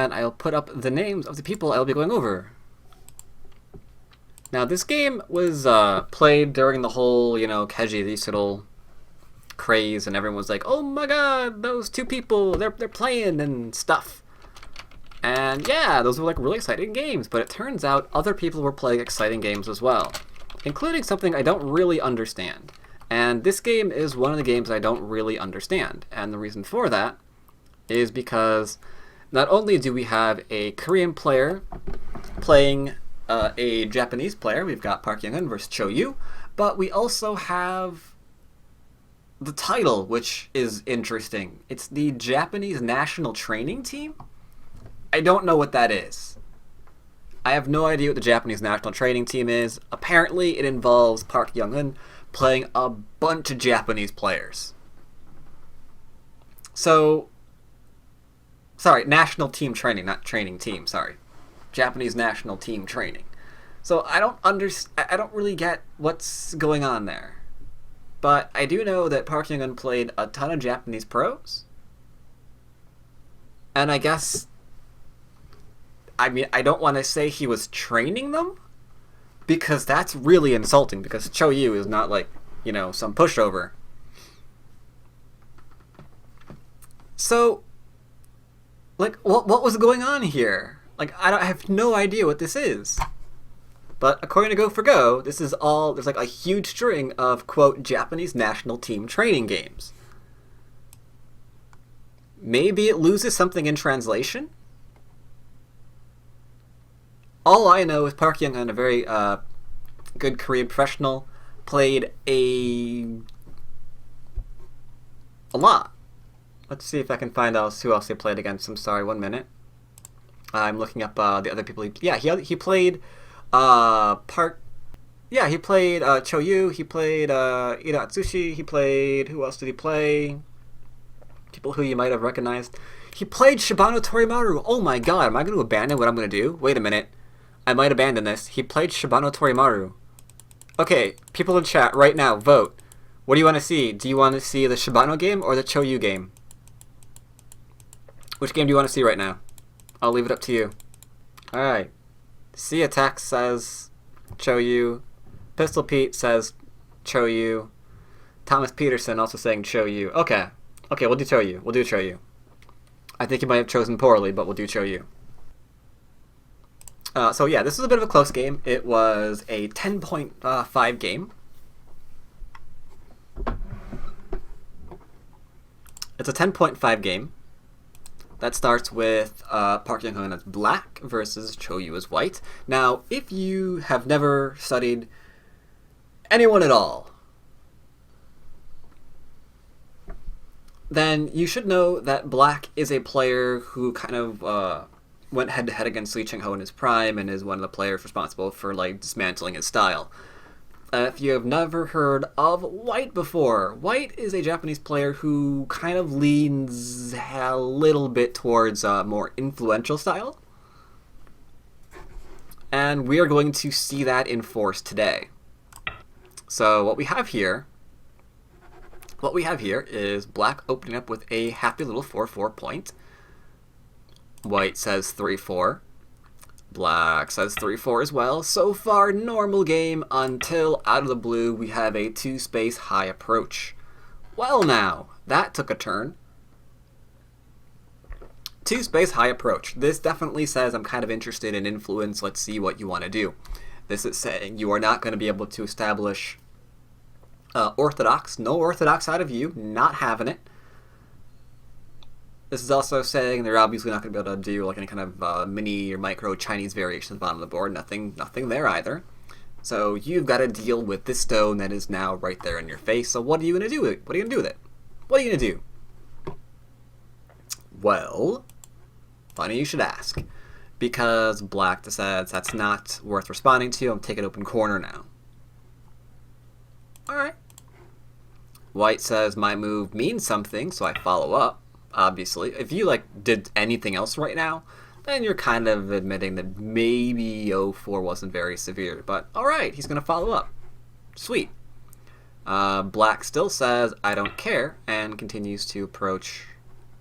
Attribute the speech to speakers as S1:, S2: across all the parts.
S1: and I'll put up the names of the people I'll be going over. Now, this game was played during the whole, Keiji Risuro craze, and everyone was like, oh my god, those two people, they're playing and stuff. And yeah, those were like really exciting games, but it turns out other people were playing exciting games as well, including something I don't really understand. And this game is one of the games I don't really understand, and the reason for that is because not only do we have a Korean player playing a Japanese player, we've got Park Yeonghun versus Cho Yu, but we also have the title, which is interesting. It's the Japanese national training team? I don't know what that is. I have no idea what the Japanese national training team is. Apparently, it involves Park Yeonghun playing a bunch of Japanese players. So, sorry, national team training, not training team, sorry. Japanese national team training. So I don't really get what's going on there. But I do know that Park Yeonghun played a ton of Japanese pros. And I guess, I don't want to say he was training them, because that's really insulting, because Cho Yu is not like, some pushover. So, like, what was going on here? Like, I have no idea what this is. But according to Go4Go, this is all, there's like a huge string of, quote, Japanese national team training games. Maybe it loses something in translation? All I know is Park Yeonghun, a very good Korean professional, played a lot. Let's see if I can find out who else he played against. I'm sorry, 1 minute. I'm looking up the other people. He played Park. Yeah, he played Cho Yu. He played Ida Atsushi. He played, who else did he play? People who you might have recognized. He played Shibano Torimaru. Oh my god, am I going to abandon what I'm going to do? Wait a minute. I might abandon this. He played Shibano Torimaru. Okay, people in chat right now, vote. What do you want to see? Do you want to see the Shibano game or the Cho Yu game? Which game do you want to see right now? I'll leave it up to you. Alright. C Attack says Cho Yu. Pistol Pete says Cho Yu. Thomas Peterson also saying Cho Yu. Okay. Okay, we'll do Cho Yu. We'll do Cho Yu. I think he might have chosen poorly, but we'll do Cho Yu. So yeah, this was a bit of a close game. It was a 10.5 game. It's a 10.5 game. That starts with Park Yeonghun as black versus Cho Yu as white. Now, if you have never studied anyone at all, then you should know that black is a player who kind of went head-to-head against Lee Chang-ho in his prime and is one of the players responsible for like dismantling his style. If you have never heard of White before, White is a Japanese player who kind of leans a little bit towards a more influential style. And we are going to see that in force today. So what we have here is black opening up with a happy little 4-4 point. White says 3-4. Black says 3-4 as well. So far, normal game until out of the blue we have a 2-space high approach. Well now, that took a turn. 2-space high approach. This definitely says I'm kind of interested in influence. Let's see what you want to do. This is saying you are not going to be able to establish orthodox. No orthodox out of you. Not having it. This is also saying they're obviously not going to be able to do like any kind of mini or micro Chinese variation at the bottom of the board. Nothing there either. So you've got to deal with this stone that is now right there in your face. So what are you going to do with it? What are you going to do with it? What are you going to do? Well, funny you should ask. Because black decides that's not worth responding to. I'm taking open corner now. Alright. White says my move means something, so I follow up. Obviously, if you did anything else right now, then you're kind of admitting that maybe 0-4 wasn't very severe. But alright, he's going to follow up. Sweet. Black still says, I don't care, and continues to approach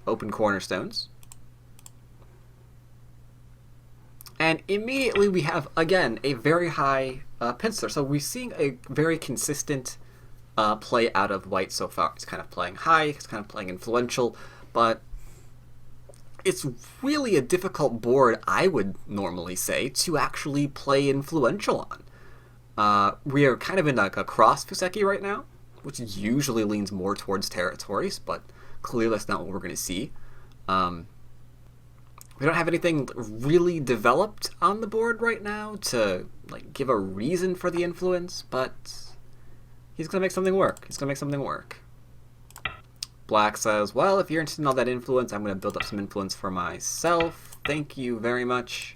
S1: open cornerstones. And immediately we have, again, a very high pincer. So we're seeing a very consistent play out of white so far. It's kind of playing high, it's kind of playing influential, but it's really a difficult board, I would normally say, to actually play influential on. We are kind of in like a cross joseki right now, which usually leans more towards territories, but clearly that's not what we're going to see. We don't have anything really developed on the board right now to like give a reason for the influence, but he's going to make something work. He's going to make something work. Black says, well, if you're interested in all that influence, I'm going to build up some influence for myself. Thank you very much.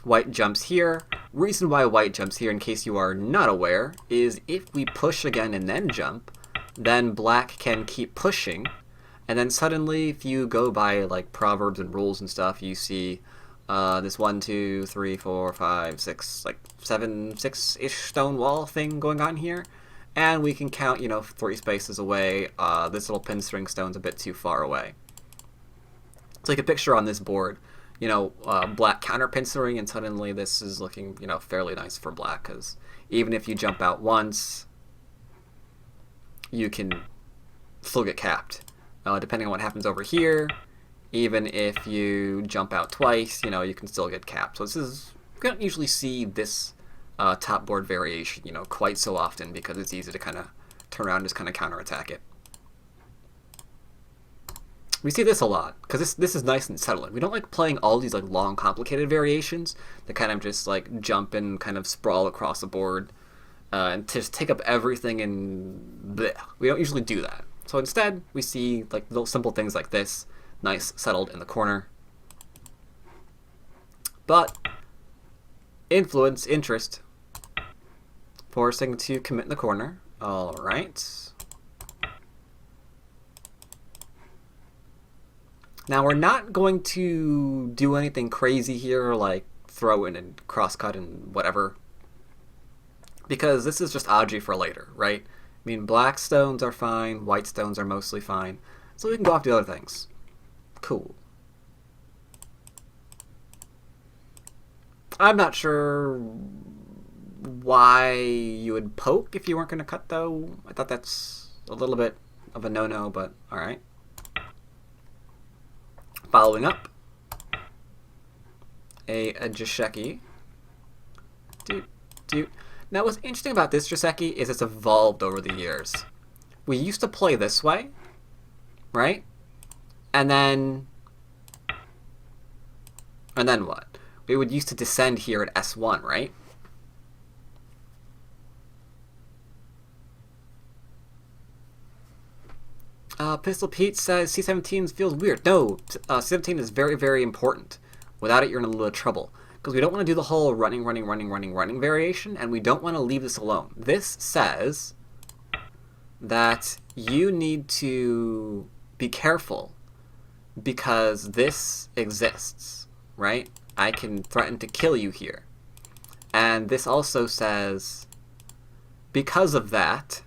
S1: White jumps here. Reason why white jumps here, in case you are not aware, is if we push again and then jump, then black can keep pushing. And then suddenly, if you go by like proverbs and rules and stuff, you see this 1, 2, 3, 4, 5, 6, like 7, 6-ish stone wall thing going on here. And we can count, 3 spaces away. This little pinstring stone's a bit too far away. It's like a picture on this board. Black counter pincering, and suddenly this is looking, fairly nice for black, because even if you jump out once, you can still get capped. Depending on what happens over here, even if you jump out twice, you can still get capped. So you don't usually see this top board variation, quite so often, because it's easy to kind of turn around and just kind of counterattack it. We see this a lot, because this is nice and settling. We don't like playing all these like long, complicated variations that kind of just like jump and kind of sprawl across the board and just take up everything and bleh. We don't usually do that. So instead, we see like little simple things like this, nice, settled in the corner. But influence, interest, forcing to commit in the corner. All right. Now we're not going to do anything crazy here, like throw in and crosscut and whatever, because this is just Aji for later, right? I mean, black stones are fine, white stones are mostly fine, so we can go off to other things. Cool. I'm not sure why you would poke if you weren't going to cut, though. I thought that's a little bit of a no-no, but alright. Following up, a joseki. Now, what's interesting about this joseki is it's evolved over the years. We used to play this way, right? And then what? We would used to descend here at S1, right? Pistol Pete says C17 feels weird. No, C17 is very, very important. Without it, you're in a little bit of trouble. Because we don't want to do the whole running variation, and we don't want to leave this alone. This says that you need to be careful because this exists, right? I can threaten to kill you here. And this also says, because of that,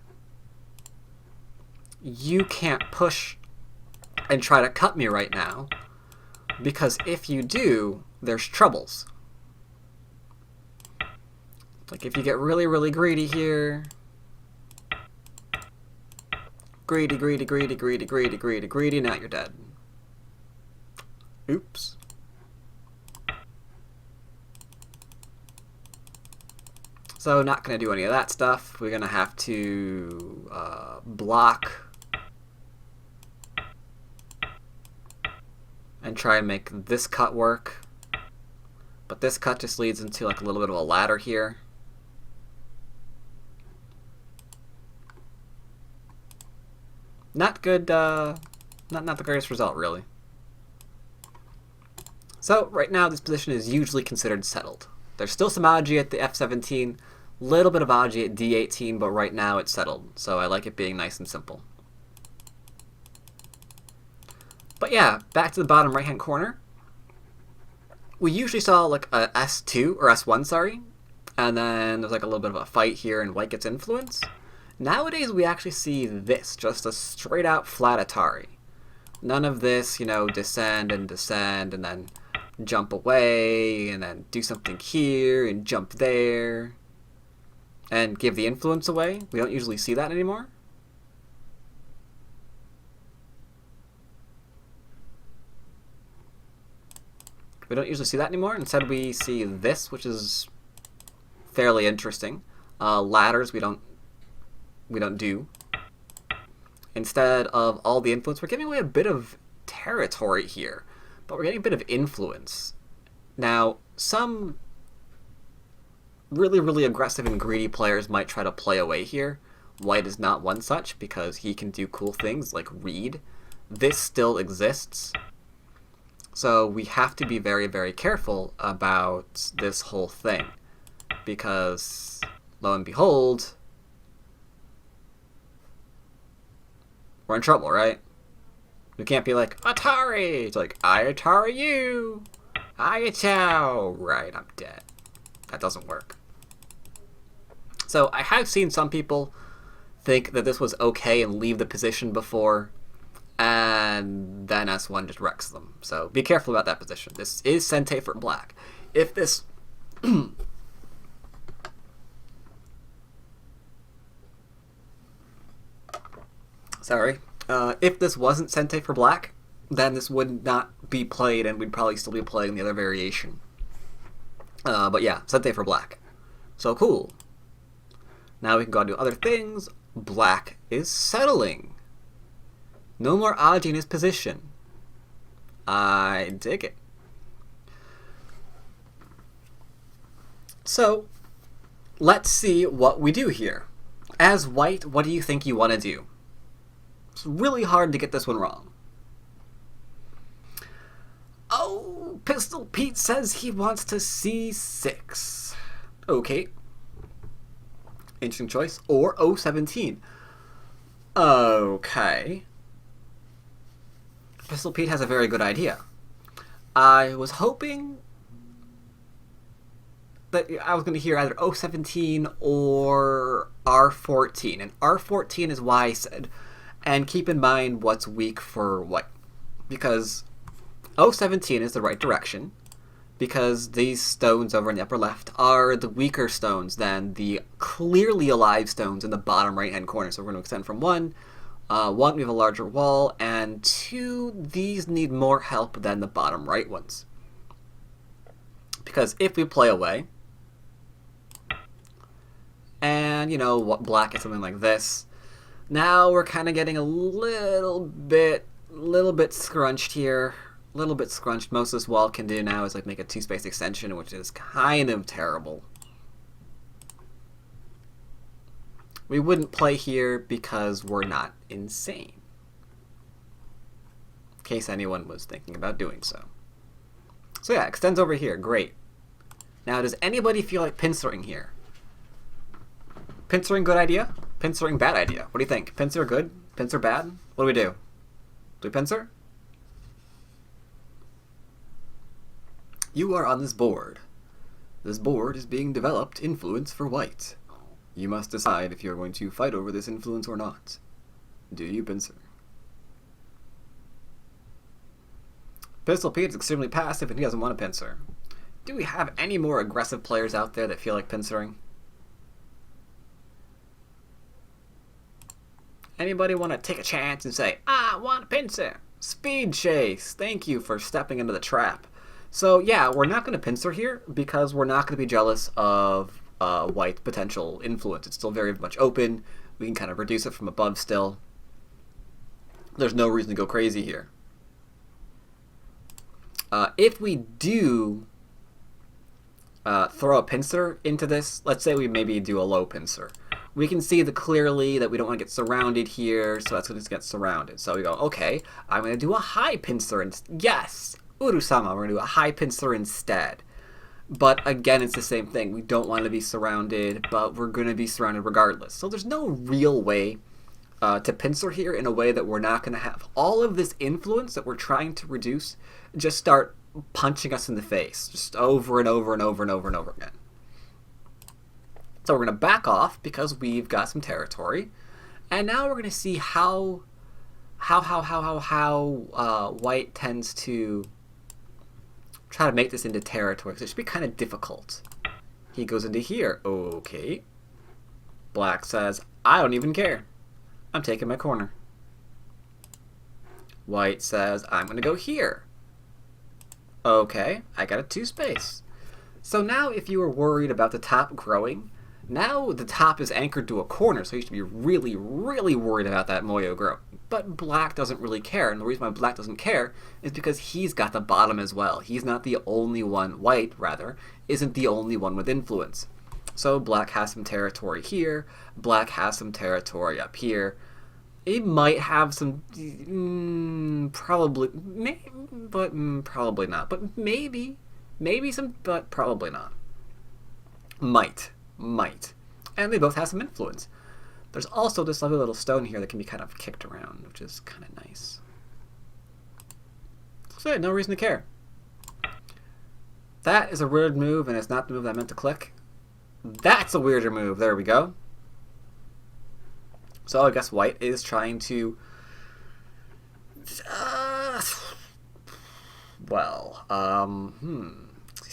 S1: you can't push and try to cut me right now, because if you do, there's troubles. Like if you get really, really greedy here, greedy, now you're dead. Oops. So not going to do any of that stuff. We're going to have to block and try and make this cut work. But this cut just leads into like a little bit of a ladder here. Not good, not the greatest result, really. So right now this position is usually considered settled. There's still some Aji at the F17, little bit of Aji at D18, but right now it's settled. So I like it being nice and simple. But yeah, back to the bottom right-hand corner. We usually saw like a S2, or S1, sorry. And then there's like a little bit of a fight here and white gets influence. Nowadays we actually see this, just a straight out flat Atari. None of this, descend and then jump away, and then do something here, and jump there, and give the influence away. We don't usually see that anymore. We don't usually see that anymore. Instead, we see this, which is fairly interesting. Ladders, we don't do. Instead of all the influence, we're giving away a bit of territory here, but we're getting a bit of influence. Now, some really, really aggressive and greedy players might try to play away here. White is not one such, because he can do cool things like read. This still exists. So we have to be very, very careful about this whole thing, because lo and behold, we're in trouble, right? We can't be like, Atari! It's like, I Atari you! I chow! Right, I'm dead. That doesn't work. So I have seen some people think that this was okay and leave the position before, and then S1 just wrecks them. So be careful about that position. This is Sente for black. If this... Sorry. If this wasn't Sente for black, then this would not be played, and we'd probably still be playing the other variation. But yeah, Sente for black. So cool. Now we can go on to other things. Black is settling. No more Aji in his position. I dig it. So, let's see what we do here. As white, what do you think you want to do? It's really hard to get this one wrong. Oh, Pistol Pete says he wants to C6. Okay. Interesting choice. Or O17. Okay. Pistol Pete has a very good idea. I was hoping that I was going to hear either O17 or R14. And R14 is why I said, and keep in mind what's weak for white. Because O17 is the right direction, because these stones over in the upper left are the weaker stones than the clearly alive stones in the bottom right-hand corner. So we're going to extend from one, we have a larger wall, and two, these need more help than the bottom right ones. Because if we play away, and, you know, what black is something like this, now we're kind of getting a little bit scrunched here. A little bit scrunched. Most this wall can do now is like make a two-space extension, which is kind of terrible. We wouldn't play here because we're not insane. In case anyone was thinking about doing so. So yeah, extends over here. Great. Now, does anybody feel like pincering here? Pincering good idea? Pincering bad idea? What do you think? Pincer good? Pincer bad? What do we do? Do we pincer? You are on this board. This board is being developed influence for white. You must decide if you're going to fight over this influence or not. Do you pincer? Pistol Pete is extremely passive and he doesn't want to pincer. Do we have any more aggressive players out there that feel like pincering? Anybody want to take a chance and say, I want to pincer? Speed Chase, thank you for stepping into the trap. So yeah, we're not going to pincer here because we're not going to be jealous of white potential influence. It's still very much open. We can kind of reduce it from above still. There's no reason to go crazy here. If we do throw a pincer into this, let's say we maybe do a low pincer, we can see clearly that we don't want to get surrounded here, so that's going to get surrounded. So we go, okay, I'm going to do a high pincer. Yes, Uru-sama, we're going to do a high pincer instead. But again, it's the same thing. We don't want to be surrounded, but we're going to be surrounded regardless. So there's no real way to pincer here in a way that we're not going to have all of this influence that we're trying to reduce just start punching us in the face, just over and over and over and over and over again. So we're going to back off because we've got some territory. And now we're going to see how white tends to try to make this into territory, because it should be kind of difficult. He goes into here. Okay. Black says, I don't even care. I'm taking my corner. White says, I'm going to go here. Okay, I got a 2 space. So now if you were worried about the top growing, now the top is anchored to a corner, so you should be really, really worried about that Moyo growing. But Black doesn't really care, and the reason why Black doesn't care is because he's got the bottom as well. He's not the only one, White, rather, isn't the only one with influence. So Black has some territory here, Black has some territory up here. It might have some, probably, but probably not. But maybe some, but probably not. Might. And they both have some influence. There's also this lovely little stone here that can be kind of kicked around, which is kind of nice. So yeah, no reason to care. That is a weird move, and it's not the move that I meant to click. That's a weirder move. There we go. So I guess White is trying to... He's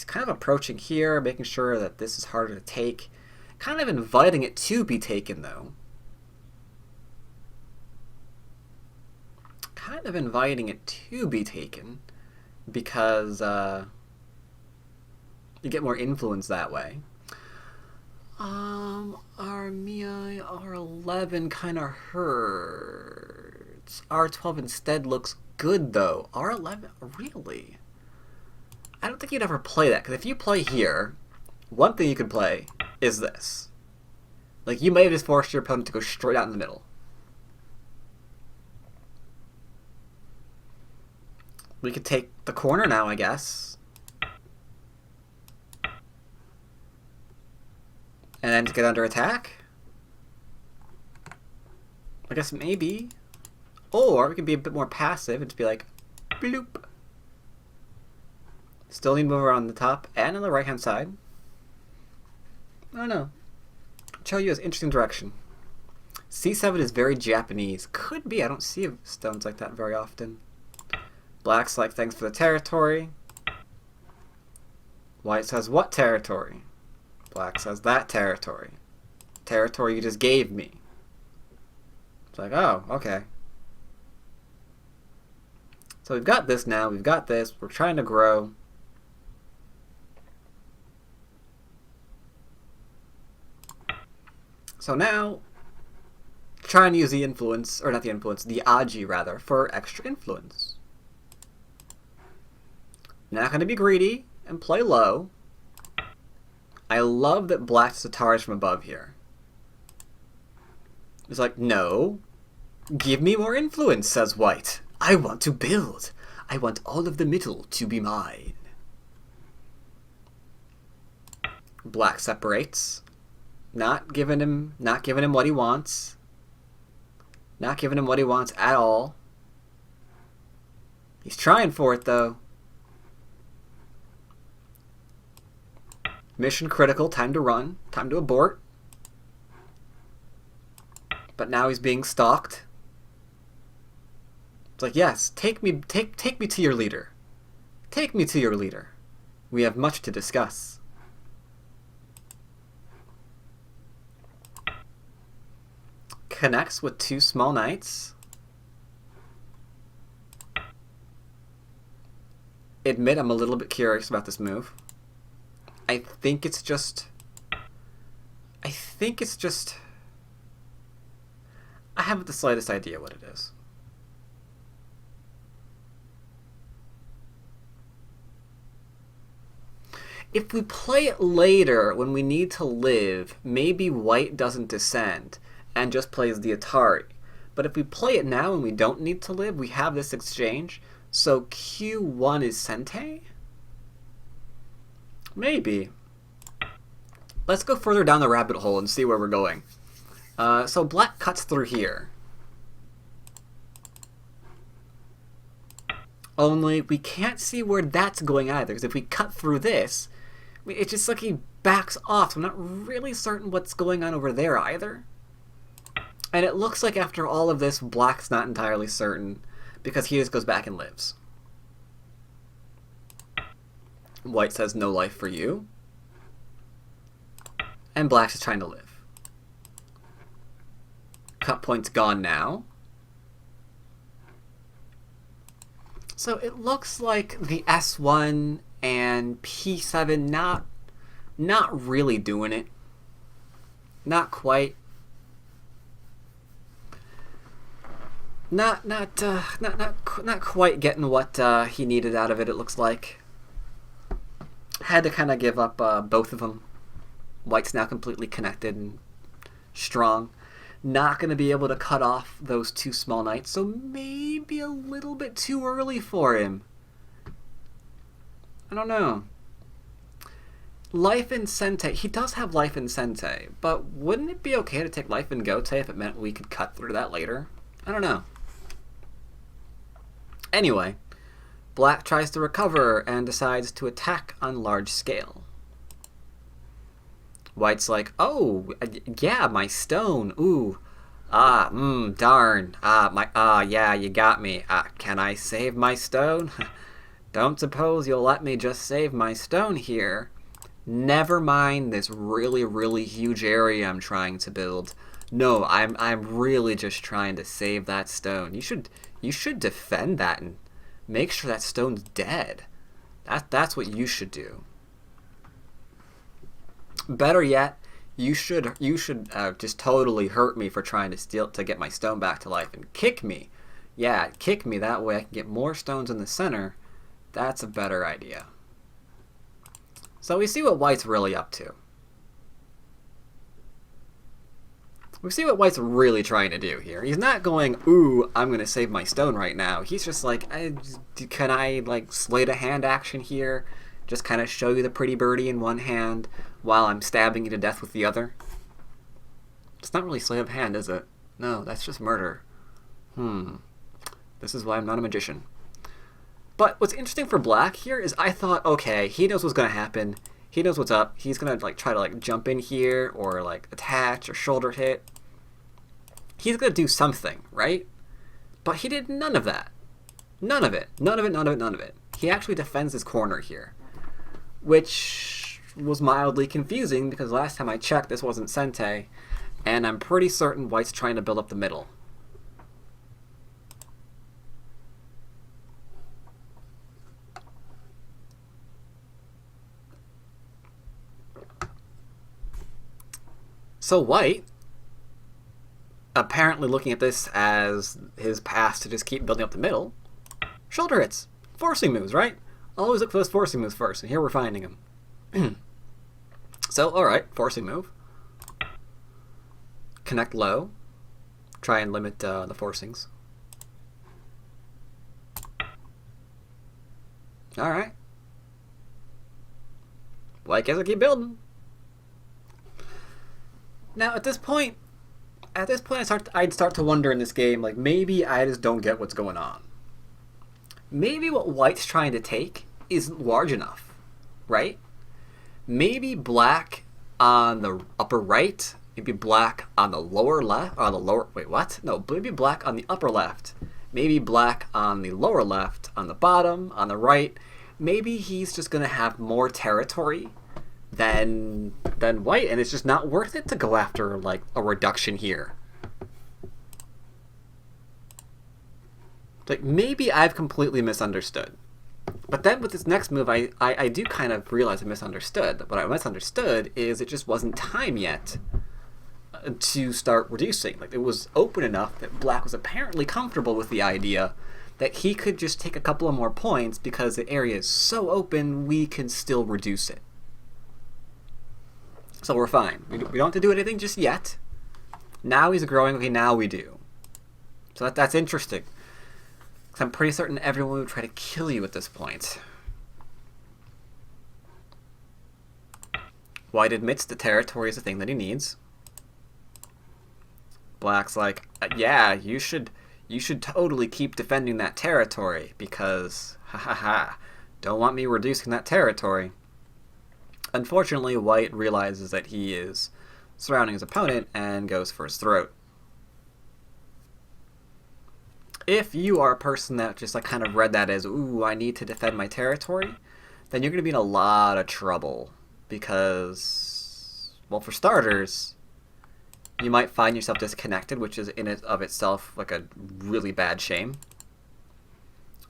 S1: kind of approaching here, making sure that this is harder to take. Kind of inviting it to be taken, though. Kind of inviting it to be taken, because you get more influence that way. R11 kind of hurts. R12 instead looks good, though. R11, really? I don't think you'd ever play that, because if you play here, one thing you could play is this. Like, you may have just forced your opponent to go straight out in the middle. We could take the corner now, I guess. And then to get under attack? I guess maybe. Or we could be a bit more passive and just be like, bloop. Still need to move around the top and on the right hand side. I don't know. Show you as interesting direction. C7 is very Japanese. Could be. I don't see stones like that very often. Black's like, thanks for the territory. White says, what territory? Black says, that territory. Territory you just gave me. It's like, oh, okay. So we've got this now. We've got this. We're trying to grow. So now, try and use the influence, or not the influence, the Aji rather, for extra influence. Not going to be greedy and play low. I love that Black Satara is from above here. It's like, no, give me more influence, says White. I want to build. I want all of the middle to be mine. Black separates. Not giving him what he wants. Not giving him what he wants at all. He's trying for it, though. Mission critical, time to run, time to abort. But now he's being stalked. It's like, yes, take me to your leader. Take me to your leader. We have much to discuss. Connects with 2 small knights. Admit I'm a little bit curious about this move. I think it's just... I haven't the slightest idea what it is. If we play it later when we need to live, maybe White doesn't descend and just plays the Atari. But if we play it now and we don't need to live, we have this exchange. So Q1 is Sente? Maybe. Let's go further down the rabbit hole and see where we're going. So Black cuts through here. Only we can't see where that's going either, because if we cut through this, it's just like he backs off. So I'm not really certain what's going on over there either. And it looks like after all of this, Black's not entirely certain, because he just goes back and lives. White says no life for you. And black's just trying to live. Cut point's gone now. So it looks like the S1 and P7 not really doing it. Not quite. Not quite getting what he needed out of it. It looks like. Had to kind of give up both of them. White's now completely connected and strong. Not going to be able to cut off those two small knights, so maybe a little bit too early for him. I don't know. Life in Sente. He does have life in Sente, but wouldn't it be okay to take life in Gote if it meant we could cut through that later? I don't know. Anyway, black tries to recover and decides to attack on large scale. White's like, oh, yeah, my stone. Ooh. Darn. Yeah, you got me. Can I save my stone? Don't suppose you'll let me just save my stone here. Never mind this really, really huge area I'm trying to build. No, I'm really just trying to save that stone. You should defend that and make sure that stone's dead. That's what you should do. Better yet, you should just totally hurt me for trying to get my stone back to life and kick me. Yeah, kick me, that way I can get more stones in the center. That's a better idea. So we see what White's really up to. We see what White's really trying to do here. He's not going, ooh, I'm going to save my stone right now. He's just like, can I like sleight of hand action here? Just kind of show you the pretty birdie in one hand while I'm stabbing you to death with the other? It's not really sleight of hand, is it? No, that's just murder. This is why I'm not a magician. But what's interesting for black here is I thought, okay, he knows what's going to happen. He knows what's up. He's going to like try to like jump in here or like attach or shoulder hit. He's going to do something, right? But he did none of that. None of it. None of it, none of it, none of it. He actually defends his corner here, which was mildly confusing because last time I checked this wasn't Sente, and I'm pretty certain White's trying to build up the middle. So White, apparently looking at this as his path to just keep building up the middle, shoulder hits. Forcing moves, right? Always look for those forcing moves first, and here we're finding them. So, alright, forcing move. Connect low. Try and limit the forcings. Alright. White gets to keep building. Now, at this point, I'd start to wonder in this game, like, maybe I just don't get what's going on. Maybe what White's trying to take isn't large enough, right? Maybe black on the upper right, maybe black on the lower left, or the lower, wait, what? No, maybe black on the upper left, maybe black on the lower left, on the bottom, on the right. Maybe he's just going to have more territory than White, and it's just not worth it to go after like a reduction here. Like, maybe I've completely misunderstood. But then with this next move, I do kind of realize I misunderstood. What I misunderstood is it just wasn't time yet to start reducing. Like, it was open enough that black was apparently comfortable with the idea that he could just take a couple of more points because the area is so open, we can still reduce it. So we're fine. We don't have to do anything just yet. Now he's growing. Okay, now we do. So that's interesting. Because I'm pretty certain everyone would try to kill you at this point. White admits the territory is the thing that he needs. Black's like, yeah, you should totally keep defending that territory because, don't want me reducing that territory. Unfortunately, White realizes that he is surrounding his opponent and goes for his throat. If you are a person that just like kind of read that as, ooh, I need to defend my territory, then you're going to be in a lot of trouble because, well, for starters, you might find yourself disconnected, which is in and of itself like a really bad shame.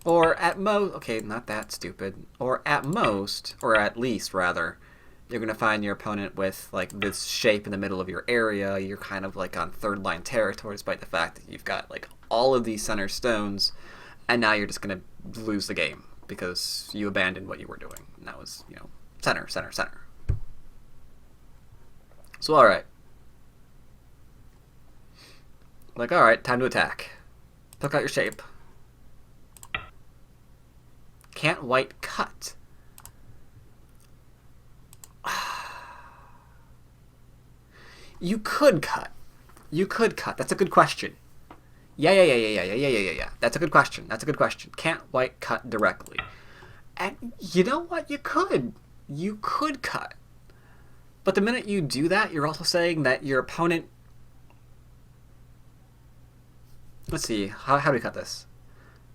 S1: Or at most, okay, not that stupid, or at most, or at least rather, you're going to find your opponent with like this shape in the middle of your area. You're kind of like on third line territory despite the fact that you've got like all of these center stones, and now you're just going to lose the game because you abandoned what you were doing. And that was, you know, center, center, center. So, alright. Like, alright, time to attack. Took out your shape. Can't white cut? You could cut. You could cut. That's a good question. Yeah. That's a good question. That's a good question. Can't white cut directly? And you know what? You could. You could cut. But the minute you do that, you're also saying that your opponent... Let's see. How do we cut this?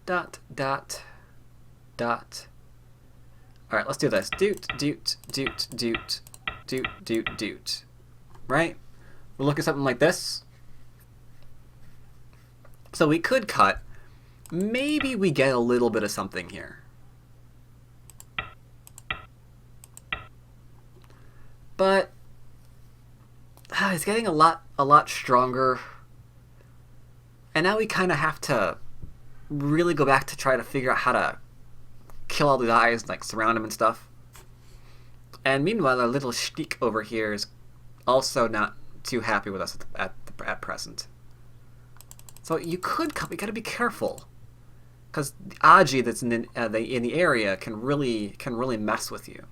S1: Dot. Alright, let's do this. Doot. Right? We'll look at something like this. So we could cut. Maybe we get a little bit of something here. But it's getting a lot stronger. And now we kind of have to really go back to try to figure out how to kill all the guys and like surround them and stuff. And meanwhile, our little shtick over here is also not too happy with us at present. So you could cut. We gotta be careful, because the Aji that's in the area can really mess with you,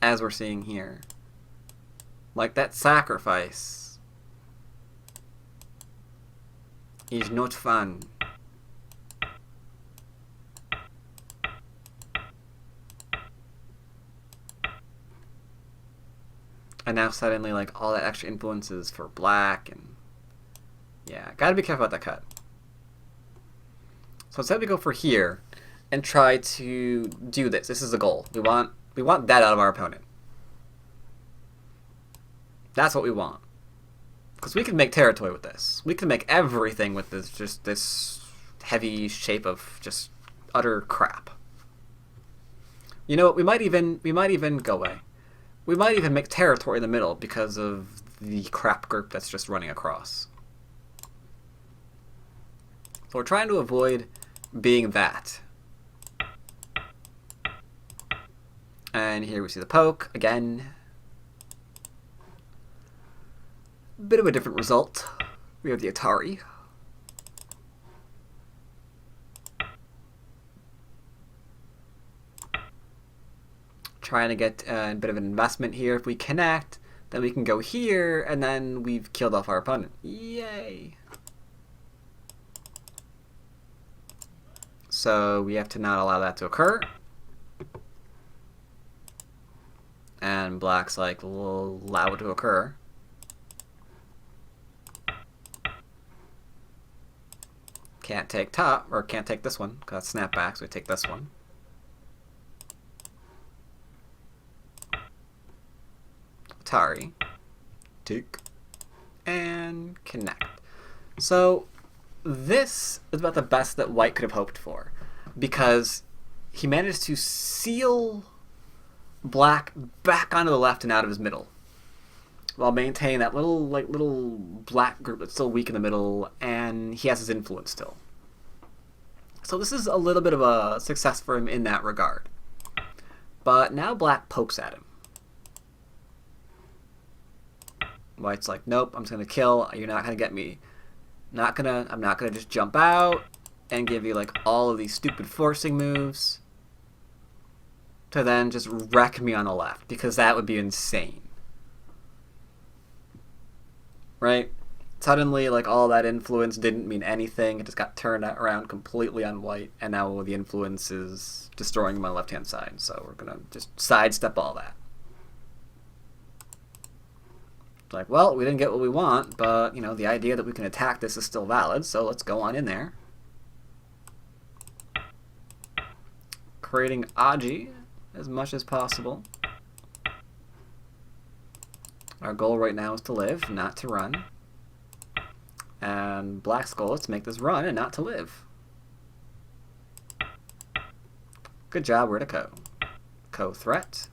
S1: as we're seeing here. Like that sacrifice is not fun. And now suddenly, like, all that extra influences for black, and yeah, gotta be careful about that cut. So instead we go for here and try to do this. This is the goal. We want that out of our opponent. That's what we want. Because we can make territory with this. We can make everything with this, just this heavy shape of just utter crap. You know what? We might even go away. We might even make territory in the middle because of the crap group that's just running across. So we're trying to avoid being that. And here we see the poke again. Bit of a different result. We have the Atari. Trying to get a bit of an investment here. If we connect, then we can go here, and then we've killed off our opponent. Yay! So we have to not allow that to occur. And black's like, we'll allow it to occur. Can't take top, or can't take this one, because that's snapback, so we take this one. Atari. Take. And connect. So this is about the best that white could have hoped for, because he managed to seal black back onto the left and out of his middle, while maintaining that little black group that's still weak in the middle, and he has his influence still. So this is a little bit of a success for him in that regard. But now black pokes at him. White's like, nope, I'm just gonna kill. You're not gonna get me. I'm not gonna just jump out and give you like all of these stupid forcing moves to then just wreck me on the left, because that would be insane. Right? Suddenly, like, all that influence didn't mean anything. It just got turned around completely on white, and now the influence is destroying my left-hand side. So we're gonna just sidestep all that. Like, well, we didn't get what we want, but, you know, the idea that we can attack this is still valid, so let's go on in there. creating Aji as much as possible. Our goal right now is to live, not to run. And Black's goal is to make this run and not to live. Good job, where to Ko. Ko threat.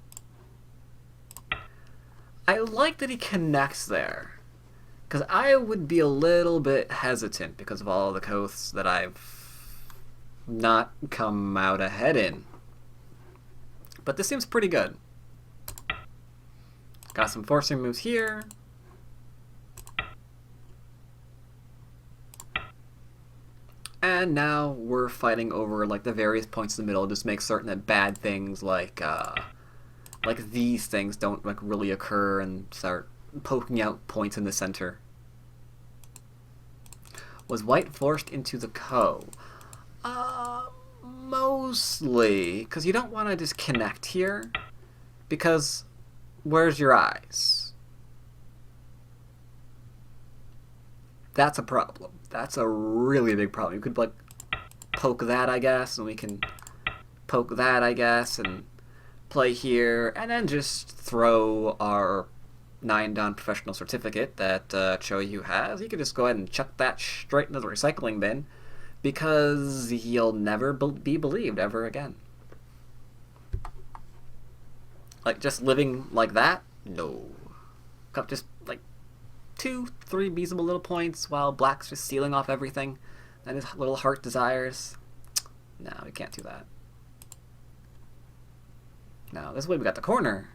S1: I like that he connects there, because I would be a little bit hesitant because of all the Koths that I've not come out ahead in. But this seems pretty good. Got some forcing moves here. And now we're fighting over like the various points in the middle, just make certain that bad things like these things don't like really occur and start poking out points in the center. Was white forced into the Ko? Mostly, because you don't want to just connect here, because where's your eyes? That's a problem. That's a really big problem. You could like poke that, I guess, and we can poke that, I guess, and play here, and then just throw our 9-dan professional certificate that Choyu has. You could just go ahead and chuck that straight into the recycling bin, because he'll never be believed ever again. Like, just living like that? No. Just, like, 2-3 reasonable little points while Black's just sealing off everything that his little heart desires. No, we can't do that. Now, this way we got the corner.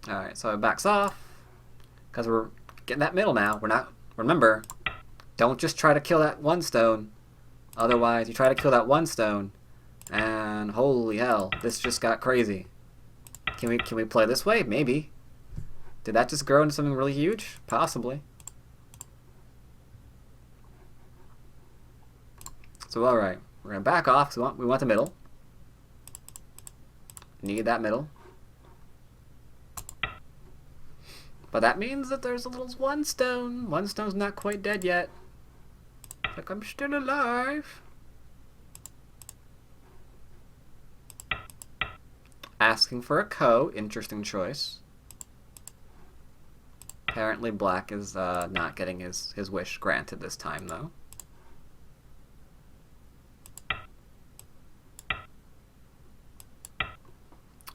S1: Alright, so it backs off, because we're getting that middle now. We're not, remember, don't just try to kill that one stone. Otherwise, you try to kill that one stone, and holy hell, this just got crazy. Can we play this way? Maybe. Did that just grow into something really huge? Possibly. So alright, we're gonna back off because we want the middle. Need that middle. But that means that there's a little one stone. One stone's not quite dead yet. Like, I'm still alive. Asking for a Ko. Interesting choice. Apparently Black is not getting his wish granted this time, though.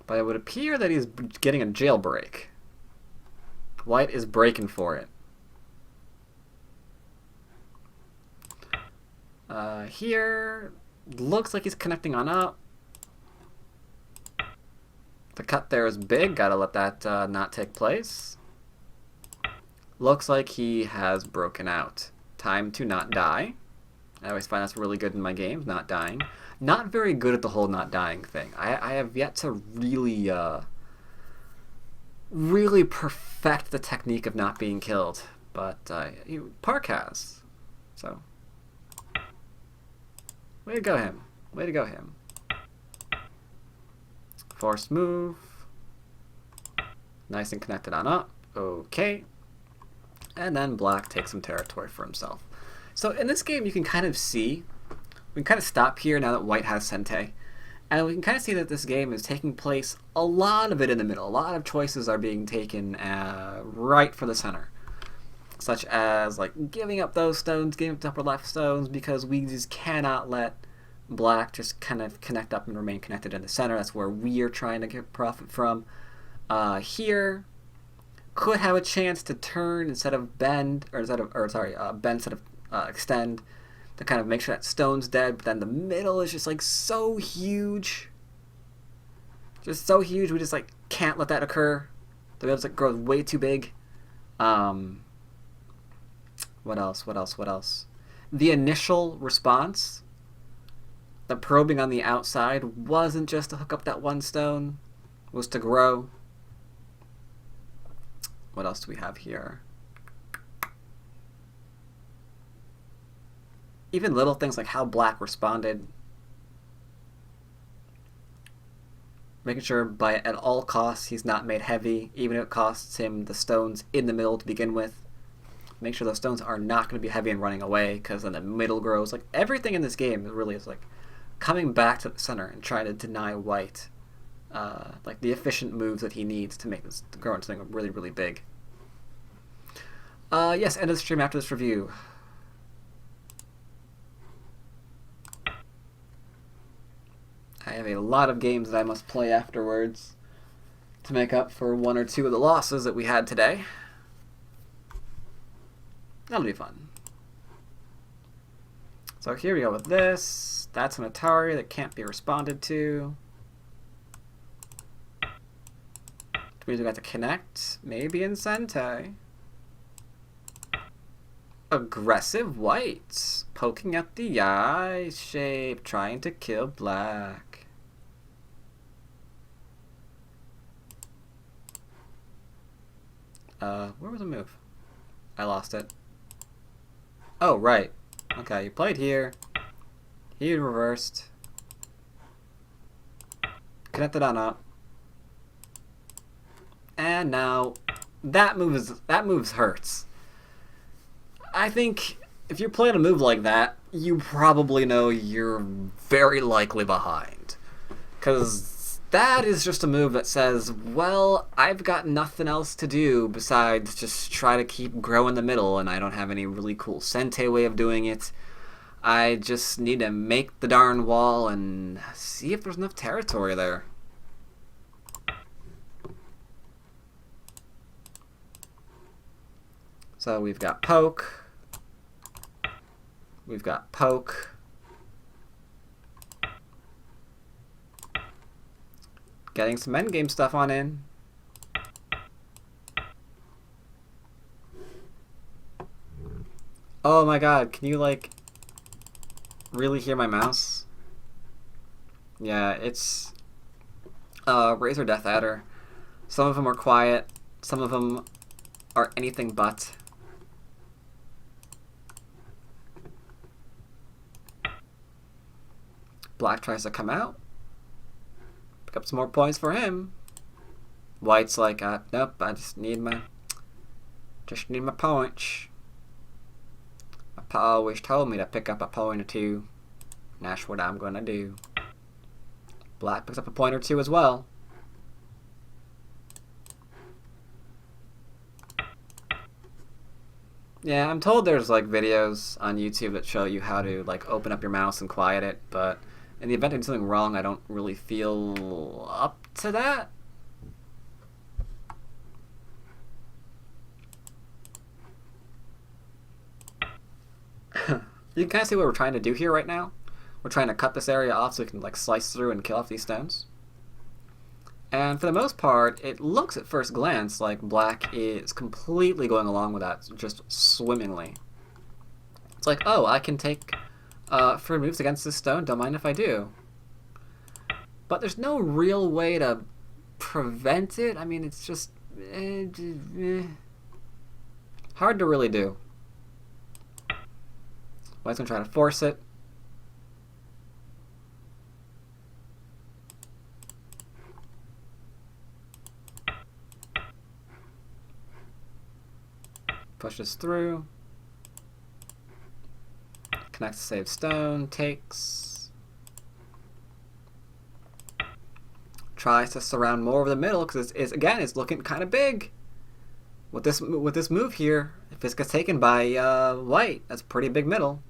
S1: But it would appear that he's getting a jailbreak. White is breaking for it. Here, looks like he's connecting on up. The cut there is big, gotta let that not take place. Looks like he has broken out. Time to not die. I always find that's really good in my games, not dying. Not very good at the whole not dying thing. I have yet to really, really perfect the technique of not being killed. But Park has. So, way to go him. Way to go him. Forced move. Nice and connected on up. Okay. And then Black takes some territory for himself. So in this game you can kind of see, we can kind of stop here now that White has Sente, and we can kind of see that this game is taking place, a lot of it in the middle. A lot of choices are being taken right for the center. Such as like giving up those stones, giving up the upper left stones, because we just cannot let Black just kind of connect up and remain connected in the center. That's where we are trying to get profit from. Here could have a chance to turn instead of bend, or instead of, bend instead of extend, to kind of make sure that stone's dead. But then the middle is just like so huge, just so huge. We just like can't let that occur. The middle's like grows way too big. What else? What else? What else? The initial response, the probing on the outside, wasn't just to hook up that one stone, was to grow. What else do we have here? Even little things like how Black responded. Making sure at all costs he's not made heavy, even if it costs him the stones in the middle to begin with. Make sure those stones are not going to be heavy and running away, because then the middle grows. Like, everything in this game really is like coming back to the center and trying to deny white like the efficient moves that he needs to make this to grow into something really, really big. Yes, end of the stream after this review. I have a lot of games that I must play afterwards to make up for one or two of the losses that we had today. That'll be fun. So here we go with this. That's an Atari that can't be responded to. Which means we got to connect. Maybe in Sentai. Aggressive white. Poking at the eye shape. Trying to kill black. Where was the move? I lost it. Oh, right. Okay, you played here. He reversed. Connected on up. And now that moves hurts. I think if you're playing a move like that, you probably know you're very likely behind. Because that is just a move that says, well, I've got nothing else to do besides just try to keep growing the middle, and I don't have any really cool Sente way of doing it. I just need to make the darn wall and see if there's enough territory there. So we've got poke. We've got poke. Getting some endgame stuff on in. Oh my god, can you like really hear my mouse? Yeah, it's Razor Death Adder. Some of them are quiet, some of them are anything but. Black tries to come out. Pick up some more points for him. White's like, nope, I just need my points. My pa always told me to pick up a point or two. And that's what I'm gonna do. Black picks up a point or two as well. Yeah, I'm told there's like videos on YouTube that show you how to like open up your mouse and quiet it, but in the event I do something wrong, I don't really feel up to that. You can kind of see what we're trying to do here right now. We're trying to cut this area off so we can like slice through and kill off these stones. And for the most part, it looks at first glance like black is completely going along with that, just swimmingly. It's like, oh, I can take free moves against this stone, don't mind if I do. But there's no real way to prevent it. I mean, it's just hard to really do. White's gonna try to force it. Pushes through. Connects to save stone. Takes. Tries to surround more of the middle because it's looking kind of big. With this move here, if this gets taken by white, that's a pretty big middle.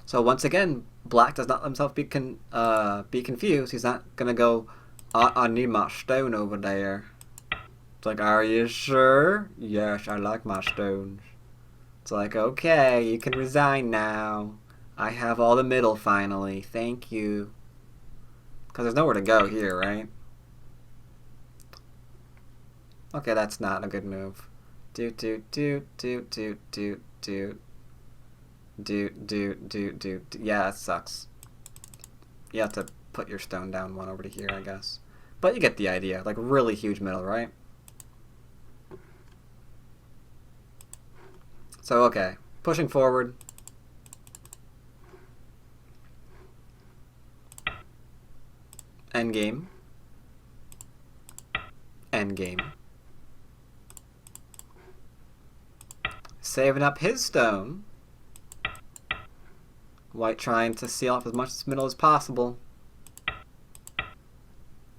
S1: So once again, black does not let himself be confused. He's not gonna go, I need my stone over there. It's like, are you sure? Yes, I like my stones. It's like, okay, you can resign now. I have all the middle finally. Thank you. Because there's nowhere to go here, right? Okay, that's not a good move. Do. Yeah, that sucks. You have to put your stone down one over to here, I guess. But you get the idea. Like, really huge middle, right? So, okay. Pushing forward. Endgame. Endgame. saving up his stone. White trying to seal off as much of the middle as possible.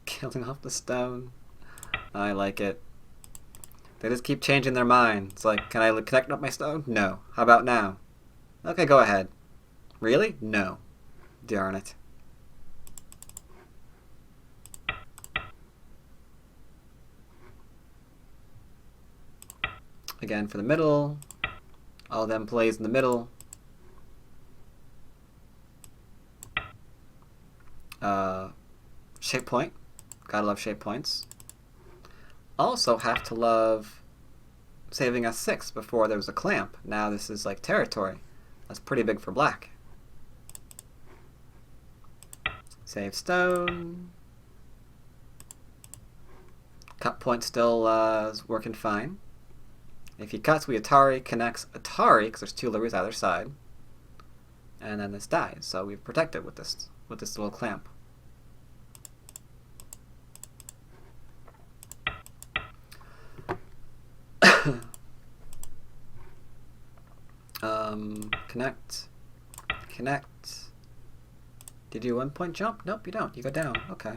S1: Killing off the stone. I like it. They just keep changing their mind. It's like, can I connect up my stone? No. How about now? Okay, go ahead. Really? No. Darn it. Again for the middle. All of them plays in the middle. Shape point. Gotta love shape points. Also have to love saving us 6 before there was a clamp. Now this is like territory. That's pretty big for black. Save stone. Cut point still is working fine. If he cuts, we Atari connects Atari, because there's 2 levers either side. And then this dies, so we've protected with this little clamp. Connect. Did you 1-point jump? Nope, you don't. You go down. Okay.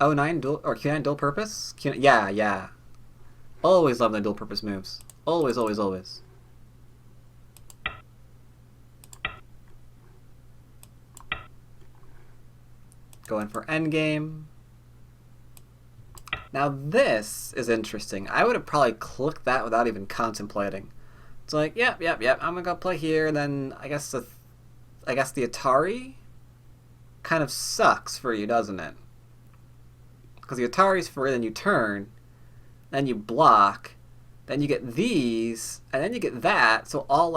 S1: Oh, 9 dual or Q9 dual purpose? Q9, yeah. Always love the dual purpose moves. Always. Going for Endgame. Now this is interesting. I would have probably clicked that without even contemplating. It's like, yep. I'm gonna go play here, and then I guess the Atari kind of sucks for you, doesn't it? Because the Atari's free, then you turn, then you block, then you get these, and then you get that. So all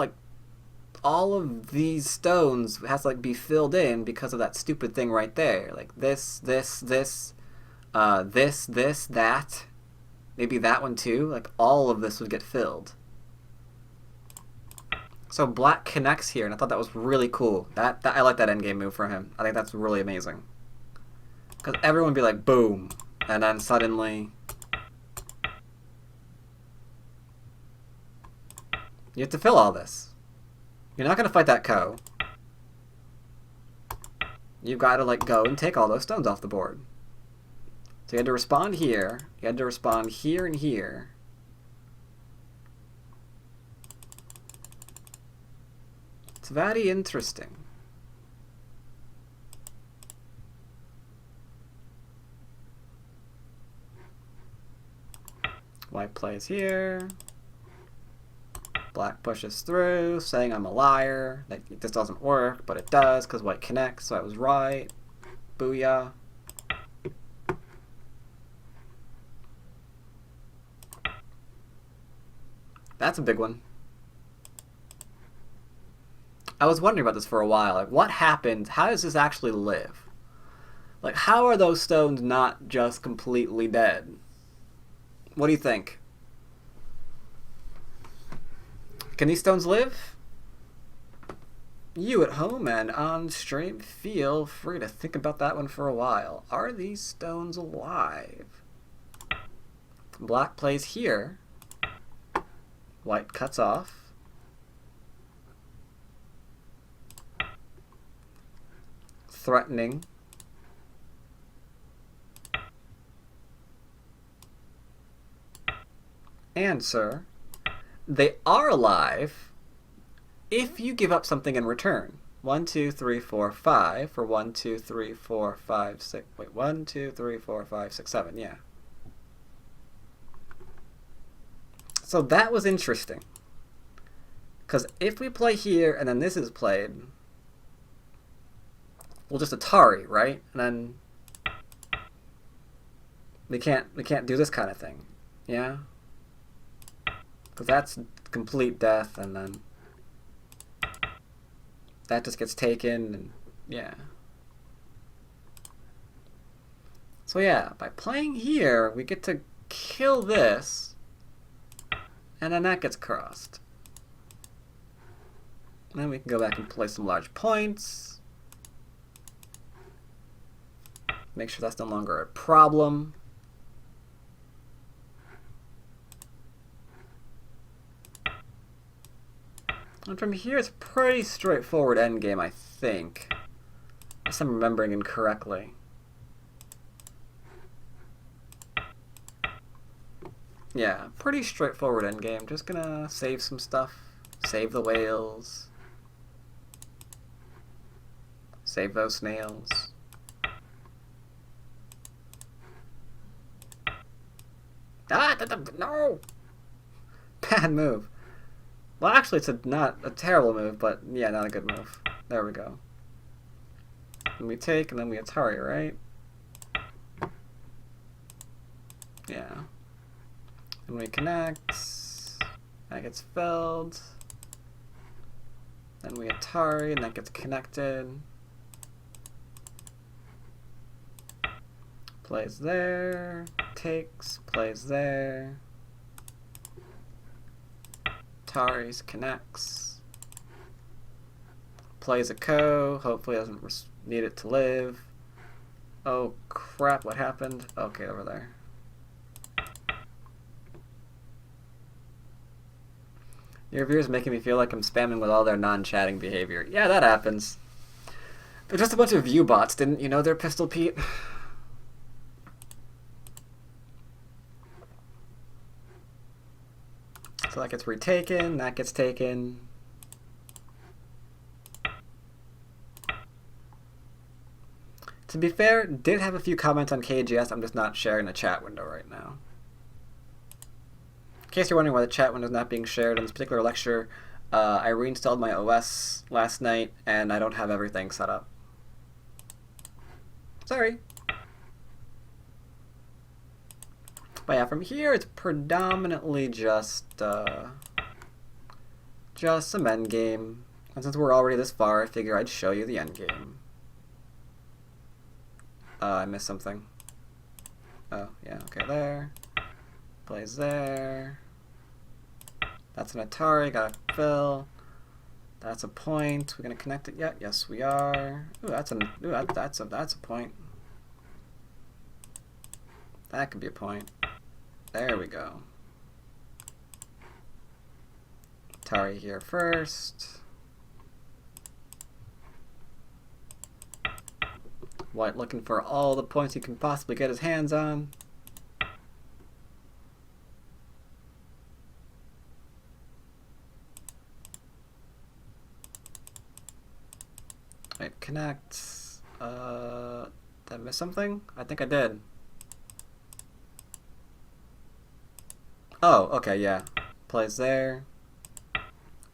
S1: of these stones has to be filled in because of that stupid thing right there. Like this, that. Maybe that one too. Like all of this would get filled. So black connects here, and I thought that was really cool. That I like that endgame move for him. I think that's really amazing. Because everyone would be like, boom. And then suddenly you have to fill all this. You're not going to fight that Ko. You've got to go and take all those stones off the board. So you had to respond here. You had to respond here and here. It's very interesting. White plays here. Black pushes through, saying I'm a liar. That this doesn't work, but it does because white connects, so I was right. Booyah. That's a big one. I was wondering about this for a while. Like, what happened? How does this actually live? Like, how are those stones not just completely dead? What do you think? Can these stones live? You at home and on stream, feel free to think about that one for a while. Are these stones alive? Black plays here. White cuts off. Threatening. Answer. They are alive if you give up something in return. 1, 2, 3, 4, 5 for 1, 2, 3, 4, 5, 6. Wait, 1, 2, 3, 4, 5, 6, 7. Yeah. So that was interesting. Because if we play here and then this is played, we'll just Atari, right? And then we can't do this kind of thing. Yeah? Because that's complete death, and then that just gets taken, and yeah. So yeah, by playing here, we get to kill this, and then that gets crossed. And then we can go back and play some large points. Make sure that's no longer a problem. And from here, it's pretty straightforward endgame, I think. Unless I'm remembering incorrectly. Yeah, pretty straightforward endgame. Just gonna save some stuff. Save the whales. Save those snails. Ah, no! Bad move. Well, actually, it's not a terrible move, but yeah, not a good move. There we go. And we take, and then we Atari, right? Yeah. And we connect. That gets filled. Then we Atari, and that gets connected. Plays there. Takes. Plays there. Atari's connects. Plays a Ko. Hopefully doesn't need it to live. Oh crap, what happened? Okay, over there. Your viewers making me feel like I'm spamming with all their non-chatting behavior. Yeah, that happens. They're just a bunch of view bots, didn't you know they're Pistol Pete? So that gets retaken, that gets taken. To be fair, did have a few comments on KGS, I'm just not sharing the chat window right now. In case you're wondering why the chat window is not being shared in this particular lecture, I reinstalled my OS last night and I don't have everything set up. Sorry. But yeah, from here it's predominantly just some endgame. And since we're already this far, I figure I'd show you the endgame. I missed something. Oh, yeah, okay, there. Plays there. That's an Atari, gotta fill. That's a point. We're gonna connect it yet? Yes, we are. Ooh, that's a point. That could be a point. There we go. Atari here first. White looking for all the points he can possibly get his hands on. Right, connect. Did I miss something? I think I did. Oh, okay, yeah. Plays there.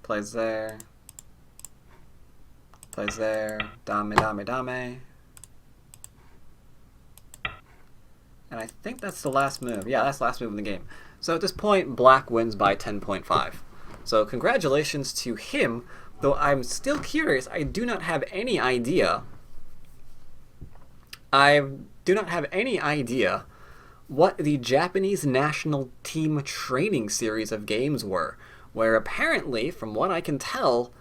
S1: Plays there. Plays there. Dame, dame, dame. And I think that's the last move. Yeah, that's the last move in the game. So at this point, Black wins by 10.5. So congratulations to him, though I'm still curious. I do not have any idea. I do not have any idea what the Japanese national team training series of games were, where apparently, from what I can tell,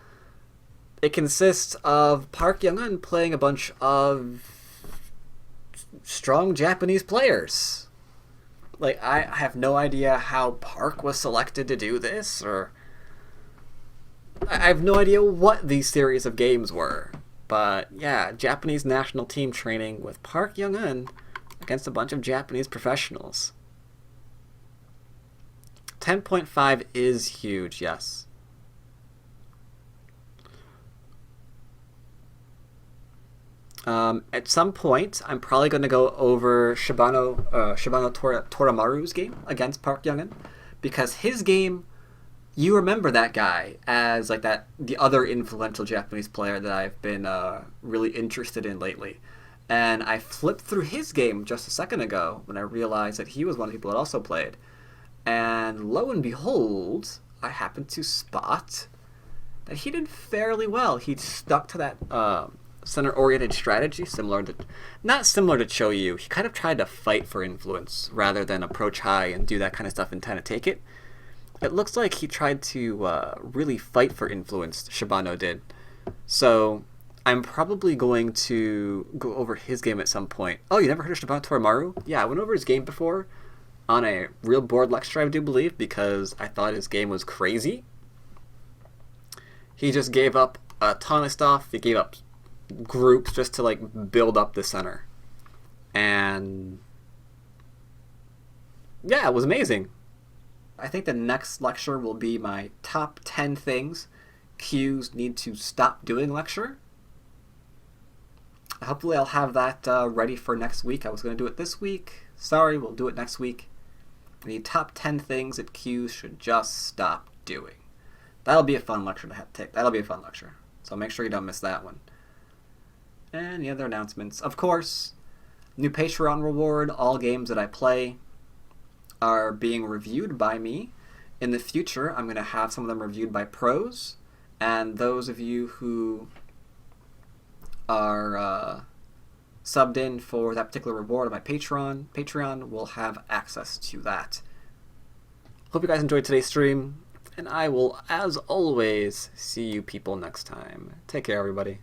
S1: it consists of Park Yeonghun playing a bunch of strong Japanese players. Like, I have no idea how Park was selected to do this, or I have no idea what these series of games were. But yeah, Japanese national team training with Park Yeonghun against a bunch of Japanese professionals. 10.5 is huge, yes. At some point, I'm probably going to go over Shibano Toramaru's game against Park Yeonghun, because his game, you remember that guy as like the other influential Japanese player that I've been really interested in lately. And I flipped through his game just a second ago when I realized that he was one of the people that also played. And lo and behold, I happened to spot that he did fairly well. He stuck to that center-oriented strategy, not similar to Choyu. He kind of tried to fight for influence rather than approach high and do that kind of stuff and kind of take it. It looks like he tried to really fight for influence, Shibano did. So I'm probably going to go over his game at some point. Oh, you never heard of Shibano Toramaru? Yeah, I went over his game before on a real board lecture, I do believe, because I thought his game was crazy. he just gave up a ton of stuff. He gave up groups just to like build up the center. And yeah, it was amazing. I think the next lecture will be my top 10 things Qs need to stop doing lecture. Hopefully I'll have that ready for next week. I was going to do it this week. Sorry, we'll do it next week. The top 10 things that Qs should just stop doing. That'll be a fun lecture to take. That'll be a fun lecture. So make sure you don't miss that one. And the other announcements. Of course, new Patreon reward. All games that I play are being reviewed by me. In the future, I'm going to have some of them reviewed by pros. And those of you who are subbed in for that particular reward on my Patreon will have access to that. Hope you guys enjoyed today's stream, and I will, as always, see you people next time. Take care, everybody.